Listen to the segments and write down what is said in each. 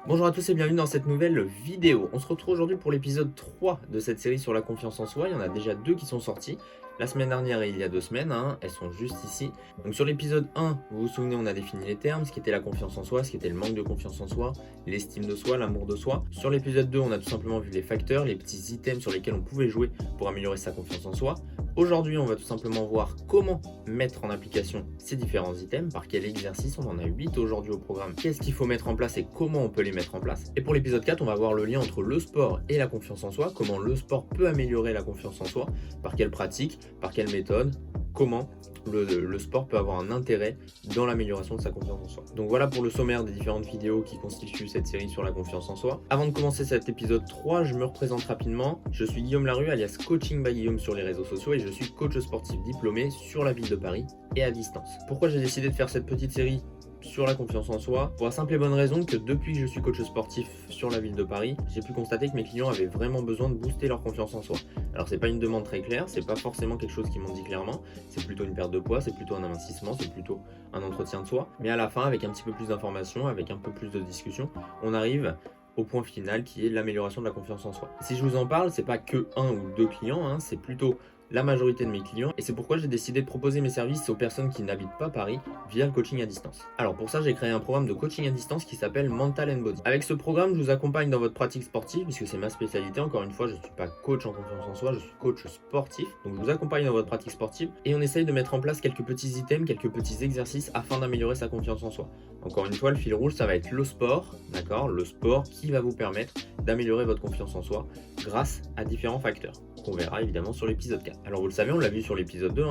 Bonjour à tous et bienvenue dans cette nouvelle vidéo. On se retrouve aujourd'hui pour l'épisode 3 de cette série sur la confiance en soi. Il y en a déjà deux qui sont sortis, la semaine dernière et il y a 2 semaines, elles sont juste ici. Donc sur l'épisode 1, vous vous souvenez, on a défini les termes, ce qui était la confiance en soi, ce qui était le manque de confiance en soi, l'estime de soi, l'amour de soi. Sur l'épisode 2, on a tout simplement vu les facteurs, les petits items sur lesquels on pouvait jouer pour améliorer sa confiance en soi. Aujourd'hui, on va tout simplement voir comment mettre en application ces différents items, par quel exercice, on en a 8 aujourd'hui au programme, qu'est-ce qu'il faut mettre en place et comment on peut les mettre en place. Et pour l'épisode 4, on va voir le lien entre le sport et la confiance en soi, comment le sport peut améliorer la confiance en soi, par quelle pratique, par quelle méthode, comment le sport peut avoir un intérêt dans l'amélioration de sa confiance en soi. Donc voilà pour le sommaire des différentes vidéos qui constituent cette série sur la confiance en soi. Avant de commencer cet épisode 3, je me représente rapidement. Je suis Guillaume Larue, alias Coaching by Guillaume sur les réseaux sociaux, et je suis coach sportif diplômé sur la ville de Paris et à distance. Pourquoi j'ai décidé de faire cette petite série sur la confiance en soi? Pour la simple et bonne raison que depuis que je suis coach sportif sur la ville de Paris, j'ai pu constater que mes clients avaient vraiment besoin de booster leur confiance en soi. Alors c'est pas une demande très claire, c'est pas forcément quelque chose qu'ils m'ont dit clairement, c'est plutôt une perte de poids, c'est plutôt un amincissement, c'est plutôt un entretien de soi. Mais à la fin, avec un petit peu plus d'informations, avec un peu plus de discussion, on arrive au point final qui est l'amélioration de la confiance en soi. Si je vous en parle, c'est pas que un ou deux clients, c'est plutôt la majorité de mes clients, et c'est pourquoi j'ai décidé de proposer mes services aux personnes qui n'habitent pas Paris via le coaching à distance. Alors pour ça, j'ai créé un programme de coaching à distance qui s'appelle Mental and Body. Avec ce programme, je vous accompagne dans votre pratique sportive, puisque c'est ma spécialité. Encore une fois, je ne suis pas coach en confiance en soi, je suis coach sportif. Donc je vous accompagne dans votre pratique sportive et on essaye de mettre en place quelques petits items, quelques petits exercices afin d'améliorer sa confiance en soi. Encore une fois, le fil rouge, ça va être le sport, d'accord? Le sport qui va vous permettre d'améliorer votre confiance en soi grâce à différents facteurs qu'on verra évidemment sur l'épisode 4. Alors vous le savez, on l'a vu sur l'épisode 2,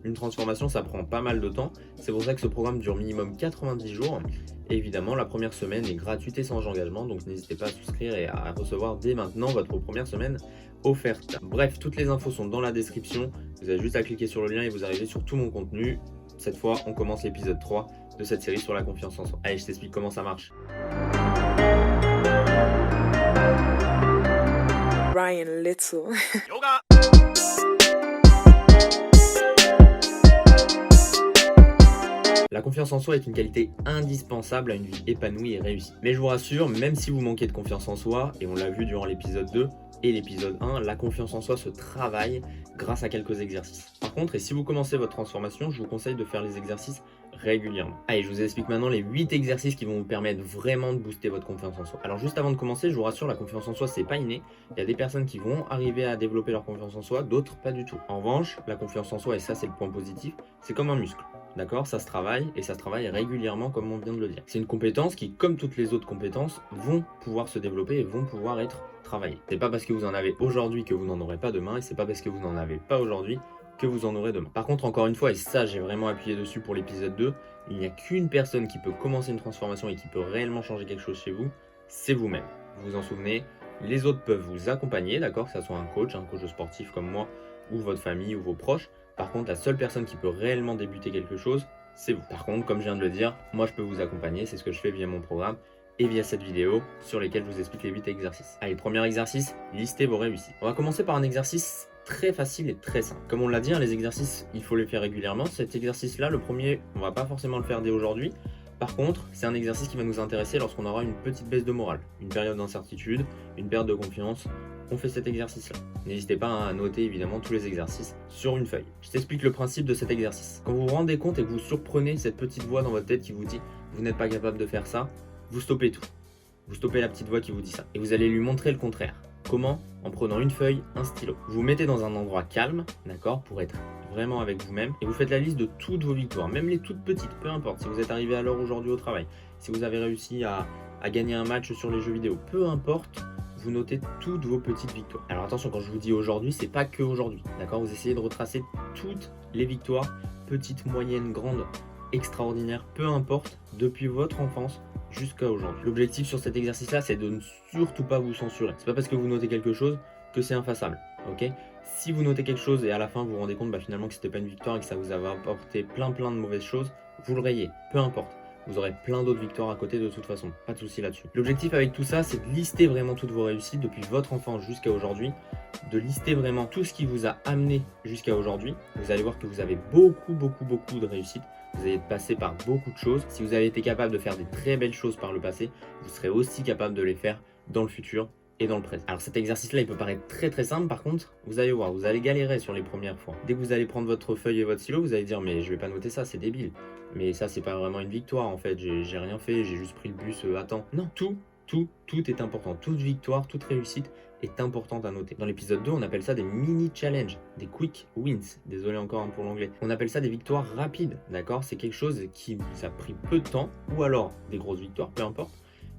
une transformation ça prend pas mal de temps, c'est pour ça que ce programme dure minimum 90 jours, et évidemment la première semaine est gratuite et sans engagement, donc n'hésitez pas à souscrire et à recevoir dès maintenant votre première semaine offerte. Bref, toutes les infos sont dans la description, vous avez juste à cliquer sur le lien et vous arrivez sur tout mon contenu. Cette fois, on commence l'épisode 3 de cette série sur la confiance en soi. Allez, je t'explique comment ça marche. Ryan Little. La confiance en soi est une qualité indispensable à une vie épanouie et réussie. Mais je vous rassure, même si vous manquez de confiance en soi, et on l'a vu durant l'épisode 2 et l'épisode 1, la confiance en soi se travaille grâce à quelques exercices. Par contre, et si vous commencez votre transformation, je vous conseille de faire les exercices régulièrement. Allez, je vous explique maintenant les 8 exercices qui vont vous permettre vraiment de booster votre confiance en soi. Alors juste avant de commencer, je vous rassure, la confiance en soi, c'est pas inné. Il y a des personnes qui vont arriver à développer leur confiance en soi, d'autres pas du tout. En revanche, la confiance en soi, et ça c'est le point positif, c'est comme un muscle. D'accord, ça se travaille et ça se travaille régulièrement comme on vient de le dire. C'est une compétence qui, comme toutes les autres compétences, vont pouvoir se développer et vont pouvoir être travaillées. C'est pas parce que vous en avez aujourd'hui que vous n'en aurez pas demain, et c'est pas parce que vous n'en avez pas aujourd'hui que vous en aurez demain. Par contre, encore une fois, et ça j'ai vraiment appuyé dessus pour l'épisode 2, il n'y a qu'une personne qui peut commencer une transformation et qui peut réellement changer quelque chose chez vous, c'est vous-même. Vous vous en souvenez, les autres peuvent vous accompagner, d'accord, que ce soit un coach sportif comme moi, ou votre famille ou vos proches. Par contre, la seule personne qui peut réellement débuter quelque chose, c'est vous. Par contre, comme je viens de le dire, moi je peux vous accompagner, c'est ce que je fais via mon programme et via cette vidéo sur lesquelles je vous explique les 8 exercices. Allez, premier exercice, listez vos réussites. On va commencer par un exercice très facile et très simple. Comme on l'a dit, les exercices, il faut les faire régulièrement. Cet exercice-là, le premier, on va pas forcément le faire dès aujourd'hui. Par contre, c'est un exercice qui va nous intéresser lorsqu'on aura une petite baisse de morale, une période d'incertitude, une perte de confiance. On fait cet exercice-là. N'hésitez pas à noter évidemment tous les exercices sur une feuille. Je t'explique le principe de cet exercice. Quand vous vous rendez compte et que vous surprenez cette petite voix dans votre tête qui vous dit « vous n'êtes pas capable de faire ça », vous stoppez tout. Vous stoppez la petite voix qui vous dit ça. Et vous allez lui montrer le contraire. Comment? En prenant une feuille, un stylo. Vous vous mettez dans un endroit calme, d'accord, pour être vraiment avec vous-même, et vous faites la liste de toutes vos victoires, même les toutes petites, peu importe. Si vous êtes arrivé à l'heure aujourd'hui au travail, si vous avez réussi à gagner un match sur les jeux vidéo, peu importe, vous notez toutes vos petites victoires. Alors attention, quand je vous dis aujourd'hui, c'est pas que aujourd'hui, d'accord? Vous essayez de retracer toutes les victoires, petites, moyennes, grandes, extraordinaires, peu importe, depuis votre enfance jusqu'à aujourd'hui. L'objectif sur cet exercice-là, c'est de ne surtout pas vous censurer. C'est pas parce que vous notez quelque chose que c'est infassable, ok? Si vous notez quelque chose et à la fin vous vous rendez compte finalement que c'était pas une victoire et que ça vous avait apporté plein de mauvaises choses, vous le rayez, peu importe. Vous aurez plein d'autres victoires à côté de toute façon, pas de souci là-dessus. L'objectif avec tout ça, c'est de lister vraiment toutes vos réussites depuis votre enfance jusqu'à aujourd'hui, de lister vraiment tout ce qui vous a amené jusqu'à aujourd'hui. Vous allez voir que vous avez beaucoup de réussites, vous avez passé par beaucoup de choses. Si vous avez été capable de faire des très belles choses par le passé, vous serez aussi capable de les faire dans le futur et dans le présent. Alors cet exercice-là, il peut paraître très simple, par contre, vous allez voir, vous allez galérer sur les premières fois. Dès que vous allez prendre votre feuille et votre stylo, vous allez dire mais je vais pas noter ça, c'est débile. Mais ça, c'est pas vraiment une victoire en fait, j'ai rien fait, j'ai juste pris le bus à temps. Non, tout est important. Toute victoire, toute réussite est importante à noter. Dans l'épisode 2, on appelle ça des mini-challenges, des quick wins. Désolé encore pour l'anglais. On appelle ça des victoires rapides, d'accord? C'est quelque chose qui vous a pris peu de temps, ou alors des grosses victoires, peu importe.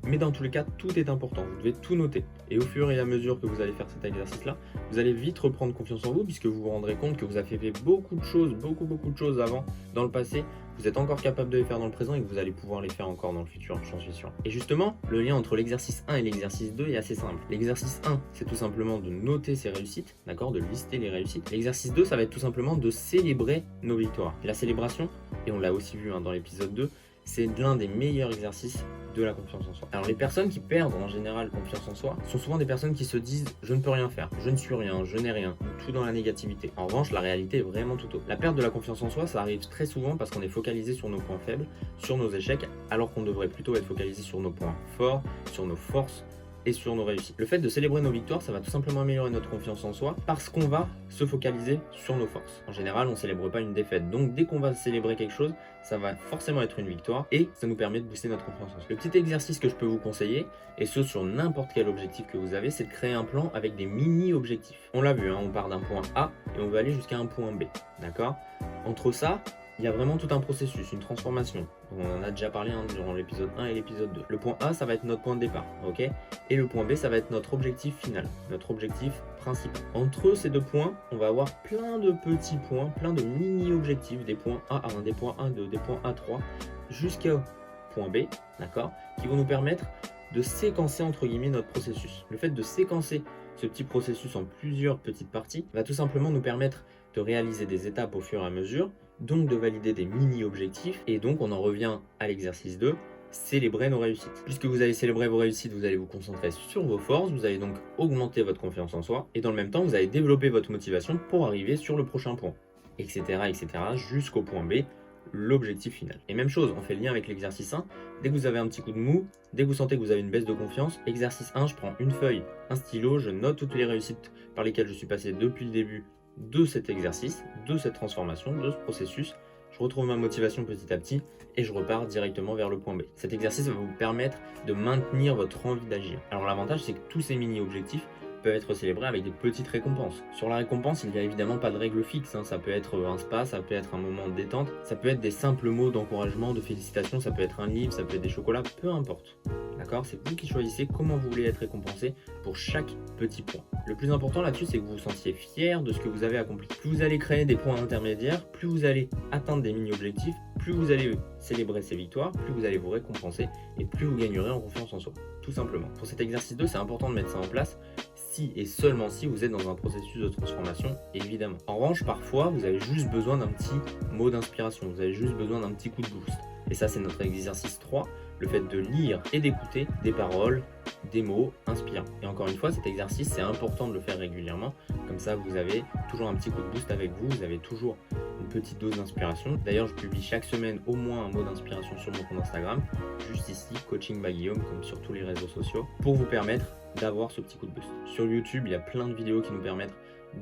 Mais dans tous les cas, tout est important, vous devez tout noter. Et au fur et à mesure que vous allez faire cet exercice-là, vous allez vite reprendre confiance en vous, puisque vous vous rendrez compte que vous avez fait beaucoup de choses avant, dans le passé. Vous êtes encore capable de les faire dans le présent et que vous allez pouvoir les faire encore dans le futur, j'en suis sûr. Et justement, le lien entre l'exercice 1 et l'exercice 2 est assez simple. L'exercice 1, c'est tout simplement de noter ses réussites, d'accord, de lister les réussites. L'exercice 2, ça va être tout simplement de célébrer nos victoires. La célébration, et on l'a aussi vu dans l'épisode 2, c'est l'un des meilleurs exercices de la confiance en soi. Alors les personnes qui perdent en général confiance en soi sont souvent des personnes qui se disent « je ne peux rien faire, je ne suis rien, je n'ai rien », tout dans la négativité. En revanche, la réalité est vraiment tout autre. La perte de la confiance en soi, ça arrive très souvent parce qu'on est focalisé sur nos points faibles, sur nos échecs, alors qu'on devrait plutôt être focalisé sur nos points forts, sur nos forces, et sur nos réussites. Le fait de célébrer nos victoires, ça va tout simplement améliorer notre confiance en soi parce qu'on va se focaliser sur nos forces. En général, on ne célèbre pas une défaite. Donc dès qu'on va célébrer quelque chose, ça va forcément être une victoire et ça nous permet de booster notre confiance en soi. Le petit exercice que je peux vous conseiller, et ce sur n'importe quel objectif que vous avez, c'est de créer un plan avec des mini-objectifs. On l'a vu, on part d'un point A et on veut aller jusqu'à un point B. D'accord ? Entre ça, il y a vraiment tout un processus, une transformation. On en a déjà parlé durant l'épisode 1 et l'épisode 2. Le point A, ça va être notre point de départ, ok ? Et le point B, ça va être notre objectif final, notre objectif principal. Entre ces deux points, on va avoir plein de petits points, plein de mini-objectifs, des points A1, des points A2, des points A3, jusqu'au point B, d'accord ? Qui vont nous permettre de séquencer, entre guillemets, notre processus. Le fait de séquencer ce petit processus en plusieurs petites parties va tout simplement nous permettre de réaliser des étapes au fur et à mesure, donc de valider des mini-objectifs, et donc on en revient à l'exercice 2, célébrer nos réussites. Puisque vous allez célébrer vos réussites, vous allez vous concentrer sur vos forces, vous allez donc augmenter votre confiance en soi, et dans le même temps, vous allez développer votre motivation pour arriver sur le prochain point, etc., jusqu'au point B, l'objectif final. Et même chose, on fait le lien avec l'exercice 1, dès que vous avez un petit coup de mou, dès que vous sentez que vous avez une baisse de confiance, exercice 1, je prends une feuille, un stylo, je note toutes les réussites par lesquelles je suis passé depuis le début de cet exercice, de cette transformation, de ce processus, je retrouve ma motivation petit à petit et je repars directement vers le point B. Cet exercice va vous permettre de maintenir votre envie d'agir. Alors l'avantage, c'est que tous ces mini-objectifs peuvent être célébrés avec des petites récompenses. Sur la récompense, il n'y a évidemment pas de règle fixe, ça peut être un spa, ça peut être un moment de détente, ça peut être des simples mots d'encouragement, de félicitations, ça peut être un livre, ça peut être des chocolats, peu importe. D'accord ? C'est vous qui choisissez comment vous voulez être récompensé pour chaque petit point. Le plus important là-dessus, c'est que vous vous sentiez fier de ce que vous avez accompli. Plus vous allez créer des points intermédiaires, plus vous allez atteindre des mini-objectifs, plus vous allez célébrer ces victoires, plus vous allez vous récompenser et plus vous gagnerez en confiance en soi. Tout simplement. Pour cet exercice 2, c'est important de mettre ça en place si et seulement si vous êtes dans un processus de transformation, évidemment. En revanche, parfois, vous avez juste besoin d'un petit mot d'inspiration, vous avez juste besoin d'un petit coup de boost. Et ça, c'est notre exercice 3, le fait de lire et d'écouter des paroles, des mots inspirants. Et encore une fois, cet exercice, c'est important de le faire régulièrement. Comme ça, vous avez toujours un petit coup de boost avec vous, vous avez toujours une petite dose d'inspiration. D'ailleurs, je publie chaque semaine au moins un mot d'inspiration sur mon compte Instagram, juste ici, Coaching by Guillaume, comme sur tous les réseaux sociaux, pour vous permettre d'avoir ce petit coup de boost. Sur YouTube, il y a plein de vidéos qui nous permettent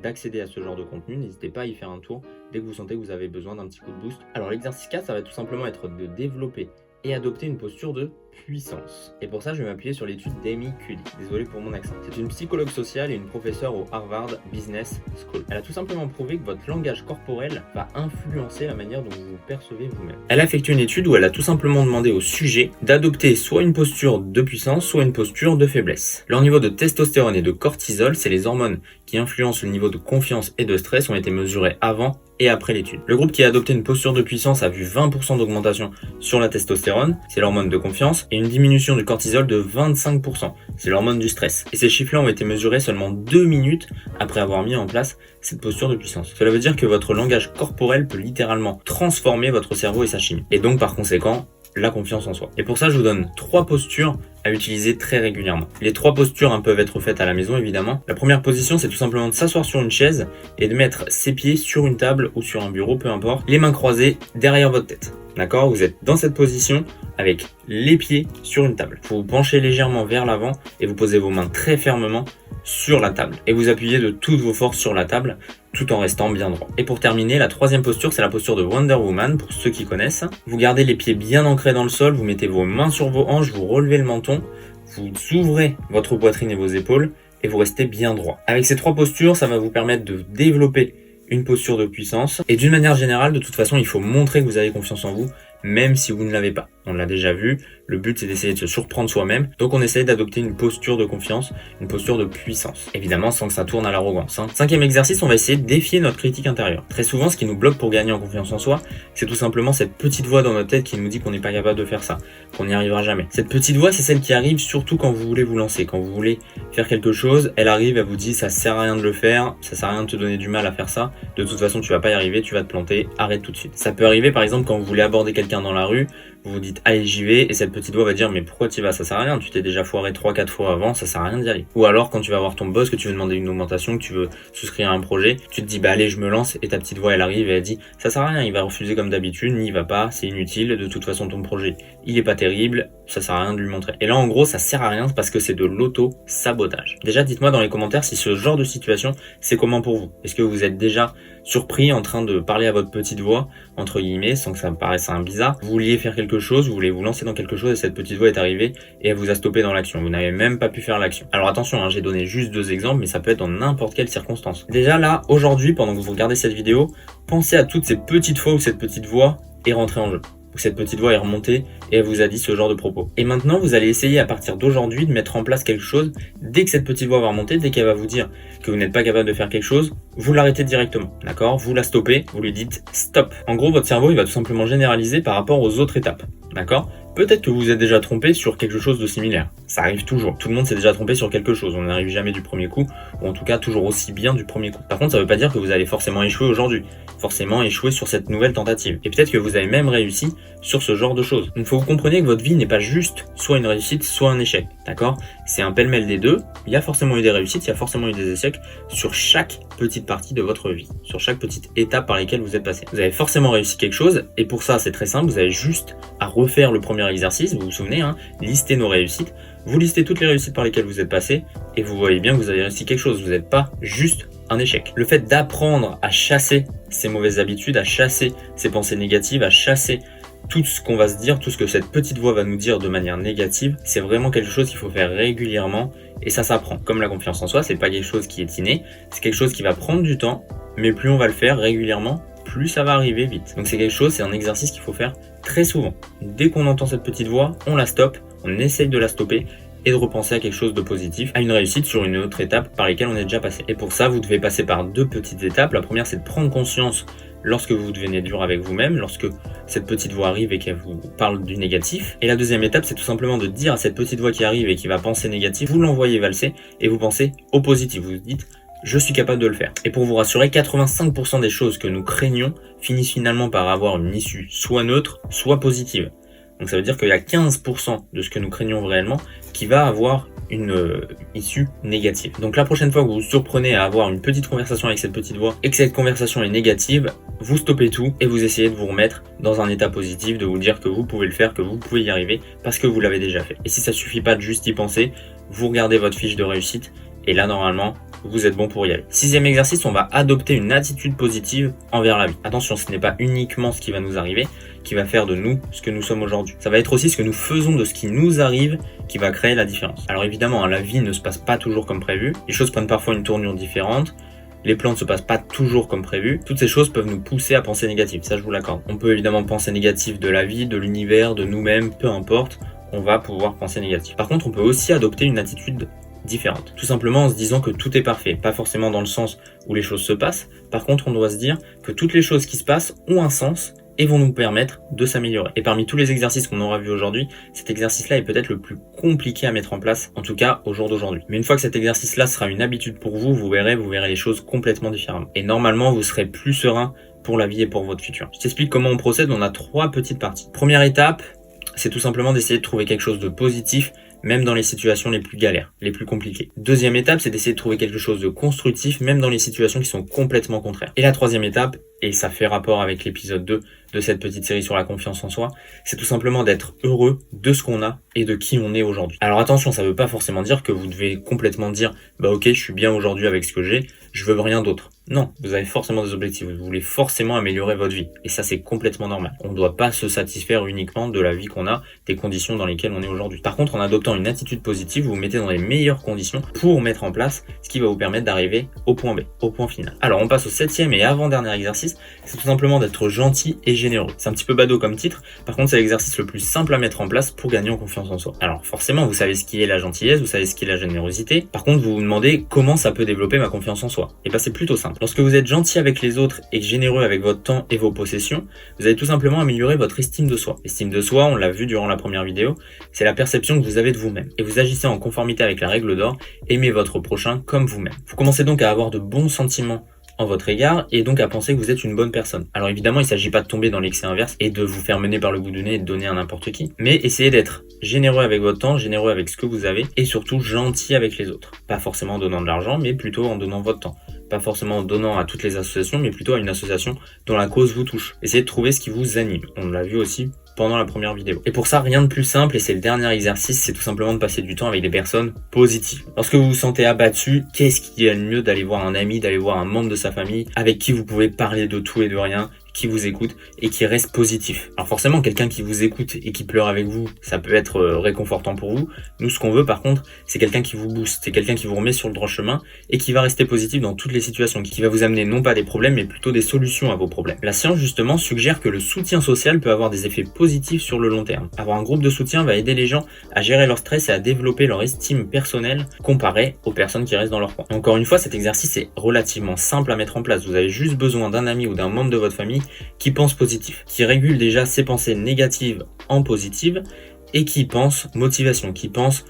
d'accéder à ce genre de contenu. N'hésitez pas à y faire un tour dès que vous sentez que vous avez besoin d'un petit coup de boost. Alors l'exercice 4, ça va tout simplement être de développer et adopter une posture de puissance. Et pour ça, je vais m'appuyer sur l'étude d'Amy Cuddy. Désolé pour mon accent. C'est une psychologue sociale et une professeure au Harvard Business School. Elle a tout simplement prouvé que votre langage corporel va influencer la manière dont vous vous percevez vous-même. Elle a effectué une étude où elle a tout simplement demandé au sujet d'adopter soit une posture de puissance, soit une posture de faiblesse. Leur niveau de testostérone et de cortisol, c'est les hormones qui influencent le niveau de confiance et de stress, ont été mesurés avant et après l'étude. Le groupe qui a adopté une posture de puissance a vu 20% d'augmentation sur la testostérone, c'est l'hormone de confiance, et une diminution du cortisol de 25%, c'est l'hormone du stress. Et ces chiffres-là ont été mesurés seulement 2 minutes après avoir mis en place cette posture de puissance. Cela veut dire que votre langage corporel peut littéralement transformer votre cerveau et sa chimie. Et donc par conséquent, la confiance en soi. Et pour ça, je vous donne 3 postures à utiliser très régulièrement. Les 3 postures peuvent être faites à la maison, évidemment. La première position, c'est tout simplement de s'asseoir sur une chaise et de mettre ses pieds sur une table ou sur un bureau, peu importe, les mains croisées derrière votre tête. D'accord? Vous êtes dans cette position avec les pieds sur une table. Vous vous penchez légèrement vers l'avant et vous posez vos mains très fermement sur la table. Et vous appuyez de toutes vos forces sur la table tout en restant bien droit. Et pour terminer, la troisième posture, c'est la posture de Wonder Woman, pour ceux qui connaissent. Vous gardez les pieds bien ancrés dans le sol, vous mettez vos mains sur vos hanches, vous relevez le menton, vous ouvrez votre poitrine et vos épaules et vous restez bien droit. Avec ces trois postures, ça va vous permettre de développer une posture de puissance. Et d'une manière générale, de toute façon, il faut montrer que vous avez confiance en vous, même si vous ne l'avez pas. On l'a déjà vu, le but c'est d'essayer de se surprendre soi-même, donc on essaye d'adopter une posture de confiance, une posture de puissance, évidemment sans que ça tourne à l'arrogance. Cinquième exercice, on va essayer de défier notre critique intérieure. Très souvent, ce qui nous bloque pour gagner en confiance en soi, c'est tout simplement cette petite voix dans notre tête qui nous dit qu'on n'est pas capable de faire ça, qu'on n'y arrivera jamais. Cette petite voix, c'est celle qui arrive surtout quand vous voulez vous lancer, quand vous voulez faire quelque chose, elle arrive, elle vous dit ça sert à rien de le faire, ça sert à rien de te donner du mal à faire ça, de toute façon tu vas pas y arriver, tu vas te planter, arrête tout de suite. Ça peut arriver par exemple quand vous voulez aborder quelqu'un dans la rue, vous vous dites allez j'y vais et cette petite voix va dire mais pourquoi tu y vas, ça sert à rien, tu t'es déjà foiré 3-4 fois avant, ça sert à rien d'y aller. Ou alors quand tu vas voir ton boss, que tu veux demander une augmentation, que tu veux souscrire à un projet, tu te dis bah allez je me lance et ta petite voix elle arrive et elle dit ça sert à rien, il va refuser comme d'habitude, n'y va pas, c'est inutile, de toute façon ton projet il est pas terrible, ça sert à rien de lui montrer. Et là en gros ça sert à rien parce que c'est de l'auto-sabotage. Déjà dites-moi dans les commentaires si ce genre de situation c'est comment pour vous. Est-ce que vous êtes déjà surpris en train de parler à votre petite voix entre guillemets sans que ça me paraisse un bizarre, vous vouliez faire quelque chose, vous voulez vous lancer dans quelque chose et cette petite voix est arrivée et elle vous a stoppé dans l'action, vous n'avez même pas pu faire l'action. Alors attention, hein, j'ai donné juste 2 exemples mais ça peut être dans n'importe quelle circonstance. Déjà là, aujourd'hui, pendant que vous regardez cette vidéo, pensez à toutes ces petites fois où cette petite voix est rentrée en jeu, où cette petite voix est remontée et elle vous a dit ce genre de propos. Et maintenant vous allez essayer à partir d'aujourd'hui de mettre en place quelque chose. Dès que cette petite voix va remonter, dès qu'elle va vous dire que vous n'êtes pas capable de faire quelque chose, vous l'arrêtez directement, d'accord? Vous la stoppez, vous lui dites stop. En gros votre cerveau il va tout simplement généraliser par rapport aux autres étapes, d'accord? Peut-être que vous vous êtes déjà trompé sur quelque chose de similaire, ça arrive toujours, tout le monde s'est déjà trompé sur quelque chose, on n'arrive jamais du premier coup, ou en tout cas toujours aussi bien du premier coup. Par contre ça veut pas dire que vous allez forcément échouer aujourd'hui, forcément échouer sur cette nouvelle tentative, et peut-être que vous avez même réussi sur ce genre de choses. Donc il faut que vous compreniez que votre vie n'est pas juste soit une réussite, soit un échec, d'accord? C'est un pêle-mêle des deux, il y a forcément eu des réussites, il y a forcément eu des échecs sur chaque petite partie de votre vie, sur chaque petite étape par laquelle vous êtes passé. Vous avez forcément réussi quelque chose, et pour ça c'est très simple, vous avez juste à refaire le premier exercice, vous vous souvenez, hein, lister nos réussites, vous listez toutes les réussites par lesquelles vous êtes passé, et vous voyez bien que vous avez réussi quelque chose, vous n'êtes pas juste un échec. Le fait d'apprendre à chasser ces mauvaises habitudes, à chasser ces pensées négatives, à chasser tout ce qu'on va se dire, tout ce que cette petite voix va nous dire de manière négative, c'est vraiment quelque chose qu'il faut faire régulièrement et ça s'apprend. Comme la confiance en soi, c'est pas quelque chose qui est inné, c'est quelque chose qui va prendre du temps, mais plus on va le faire régulièrement, plus ça va arriver vite. Donc c'est quelque chose, c'est un exercice qu'il faut faire très souvent. Dès qu'on entend cette petite voix, on la stoppe, on essaye de la stopper et de repenser à quelque chose de positif, à une réussite sur une autre étape par laquelle on est déjà passé. Et pour ça, vous devez passer par 2 petites étapes. La première, c'est de prendre conscience lorsque vous devenez dur avec vous-même, lorsque cette petite voix arrive et qu'elle vous parle du négatif. Et la deuxième étape, c'est tout simplement de dire à cette petite voix qui arrive et qui va penser négatif, vous l'envoyez valser et vous pensez au positif. Vous vous dites je suis capable de le faire. Et pour vous rassurer, 85% des choses que nous craignons finissent finalement par avoir une issue soit neutre, soit positive. Donc ça veut dire qu'il y a 15% de ce que nous craignons réellement qui va avoir une issue négative. Donc la prochaine fois que vous vous surprenez à avoir une petite conversation avec cette petite voix et que cette conversation est négative, vous stoppez tout et vous essayez de vous remettre dans un état positif, de vous dire que vous pouvez le faire, que vous pouvez y arriver parce que vous l'avez déjà fait. Et si ça suffit pas de juste y penser, vous regardez votre fiche de réussite et là normalement vous êtes bon pour y aller. 6e exercice, on va adopter une attitude positive envers la vie. Attention, ce n'est pas uniquement ce qui va nous arriver qui va faire de nous ce que nous sommes aujourd'hui. Ça va être aussi ce que nous faisons de ce qui nous arrive qui va créer la différence. Alors évidemment, la vie ne se passe pas toujours comme prévu. Les choses prennent parfois une tournure différente. Les plans ne se passent pas toujours comme prévu. Toutes ces choses peuvent nous pousser à penser négatif, ça je vous l'accorde. On peut évidemment penser négatif de la vie, de l'univers, de nous-mêmes, peu importe, on va pouvoir penser négatif. Par contre, on peut aussi adopter une attitude différente. Tout simplement en se disant que tout est parfait, pas forcément dans le sens où les choses se passent. Par contre, on doit se dire que toutes les choses qui se passent ont un sens et vont nous permettre de s'améliorer. Et parmi tous les exercices qu'on aura vus aujourd'hui, cet exercice-là est peut-être le plus compliqué à mettre en place, en tout cas au jour d'aujourd'hui. Mais une fois que cet exercice-là sera une habitude pour vous, vous verrez les choses complètement différemment. Et normalement, vous serez plus serein pour la vie et pour votre futur. Je t'explique comment on procède, on a 3 petites parties. Première étape, c'est tout simplement d'essayer de trouver quelque chose de positif, même dans les situations les plus galères, les plus compliquées. Deuxième étape, c'est d'essayer de trouver quelque chose de constructif, même dans les situations qui sont complètement contraires. Et la troisième étape, et ça fait rapport avec l'épisode 2 de cette petite série sur la confiance en soi, c'est tout simplement d'être heureux de ce qu'on a et de qui on est aujourd'hui. Alors attention, ça ne veut pas forcément dire que vous devez complètement dire « bah ok, je suis bien aujourd'hui avec ce que j'ai, je veux rien d'autre ». Non, vous avez forcément des objectifs, vous voulez forcément améliorer votre vie, et ça c'est complètement normal. On ne doit pas se satisfaire uniquement de la vie qu'on a, des conditions dans lesquelles on est aujourd'hui. Par contre, en adoptant une attitude positive, vous vous mettez dans les meilleures conditions pour mettre en place ce qui va vous permettre d'arriver au point B, au point final. Alors on passe au 7e et avant-dernier exercice, c'est tout simplement d'être gentil et généreux. C'est un petit peu badaud comme titre, par contre c'est l'exercice le plus simple à mettre en place pour gagner en confiance en soi. Alors forcément, vous savez ce qui est la gentillesse, vous savez ce qui est la générosité, par contre vous vous demandez comment ça peut développer ma confiance en soi. Et bien c'est plutôt simple. Lorsque vous êtes gentil avec les autres et généreux avec votre temps et vos possessions, vous allez tout simplement améliorer votre estime de soi. L'estime de soi, on l'a vu durant la première vidéo, c'est la perception que vous avez de vous-même. Et vous agissez en conformité avec la règle d'or, aimez votre prochain comme vous-même. Vous commencez donc à avoir de bons sentiments en votre égard et donc à penser que vous êtes une bonne personne. Alors évidemment, il ne s'agit pas de tomber dans l'excès inverse et de vous faire mener par le bout du nez et de donner à n'importe qui, mais essayez d'être généreux avec votre temps, généreux avec ce que vous avez et surtout gentil avec les autres. Pas forcément en donnant de l'argent, mais plutôt en donnant votre temps. Pas forcément en donnant à toutes les associations, mais plutôt à une association dont la cause vous touche. Essayez de trouver ce qui vous anime. On l'a vu aussi pendant la première vidéo. Et pour ça, rien de plus simple, et c'est le dernier exercice, c'est tout simplement de passer du temps avec des personnes positives. Lorsque vous vous sentez abattu, qu'est-ce qu'il y a de mieux d'aller voir un ami, d'aller voir un membre de sa famille, avec qui vous pouvez parler de tout et de rien, qui vous écoute et qui reste positif. Alors forcément, quelqu'un qui vous écoute et qui pleure avec vous, ça peut être réconfortant pour vous. Nous, ce qu'on veut par contre, c'est quelqu'un qui vous booste, c'est quelqu'un qui vous remet sur le droit chemin et qui va rester positif dans toutes les situations, qui va vous amener non pas des problèmes, mais plutôt des solutions à vos problèmes. La science, justement, suggère que le soutien social peut avoir des effets positifs sur le long terme. Avoir un groupe de soutien va aider les gens à gérer leur stress et à développer leur estime personnelle comparé aux personnes qui restent dans leur coin. Et encore une fois, cet exercice est relativement simple à mettre en place. Vous avez juste besoin d'un ami ou d'un membre de votre famille qui pense positif, qui régule déjà ses pensées négatives en positives et qui pense motivation, qui pense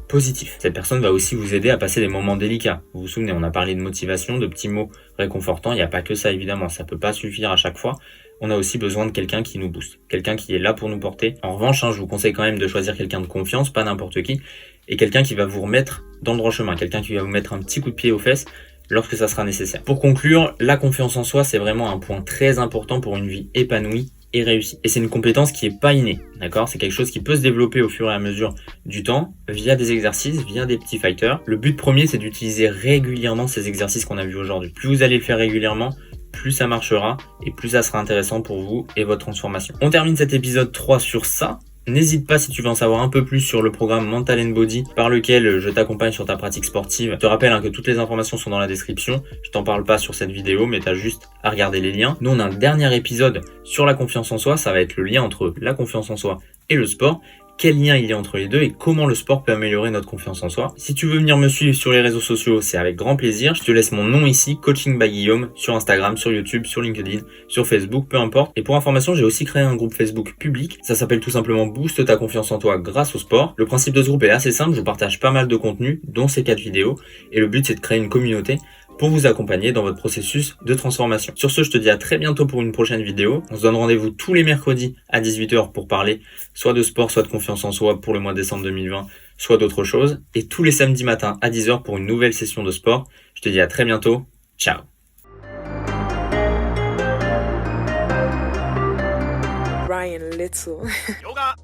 positif. Cette personne va aussi vous aider à passer des moments délicats. Vous vous souvenez, on a parlé de motivation, de petits mots réconfortants, il n'y a pas que ça évidemment, ça ne peut pas suffire à chaque fois. On a aussi besoin de quelqu'un qui nous booste, quelqu'un qui est là pour nous porter. En revanche, je vous conseille quand même de choisir quelqu'un de confiance, pas n'importe qui, et quelqu'un qui va vous remettre dans le droit chemin, quelqu'un qui va vous mettre un petit coup de pied aux fesses lorsque ça sera nécessaire. Pour conclure, la confiance en soi, c'est vraiment un point très important pour une vie épanouie et réussie. Et c'est une compétence qui n'est pas innée, d'accord ? C'est quelque chose qui peut se développer au fur et à mesure du temps, via des exercices, via des petits fighters. Le but premier, c'est d'utiliser régulièrement ces exercices qu'on a vus aujourd'hui. Plus vous allez le faire régulièrement, plus ça marchera et plus ça sera intéressant pour vous et votre transformation. On termine cet épisode 3 sur ça. N'hésite pas si tu veux en savoir un peu plus sur le programme Mental & Body par lequel je t'accompagne sur ta pratique sportive. Je te rappelle que toutes les informations sont dans la description. Je t'en parle pas sur cette vidéo, mais tu as juste à regarder les liens. Nous, on a un dernier épisode sur la confiance en soi. Ça va être le lien entre la confiance en soi et le sport. Quel lien il y a entre les deux et comment le sport peut améliorer notre confiance en soi. Si tu veux venir me suivre sur les réseaux sociaux, c'est avec grand plaisir. Je te laisse mon nom ici, Coaching by Guillaume, sur Instagram, sur YouTube, sur LinkedIn, sur Facebook, peu importe. Et pour information, j'ai aussi créé un groupe Facebook public. Ça s'appelle tout simplement Booste ta confiance en toi grâce au sport. Le principe de ce groupe est assez simple, je partage pas mal de contenu, dont ces 4 vidéos. Et le but, c'est de créer une communauté pour vous accompagner dans votre processus de transformation. Sur ce, je te dis à très bientôt pour une prochaine vidéo. On se donne rendez-vous tous les mercredis à 18h pour parler soit de sport, soit de confiance en soi pour le mois de décembre 2020, soit d'autres choses. Et tous les samedis matins à 10h pour une nouvelle session de sport. Je te dis à très bientôt. Ciao. Brian Little. Yoga.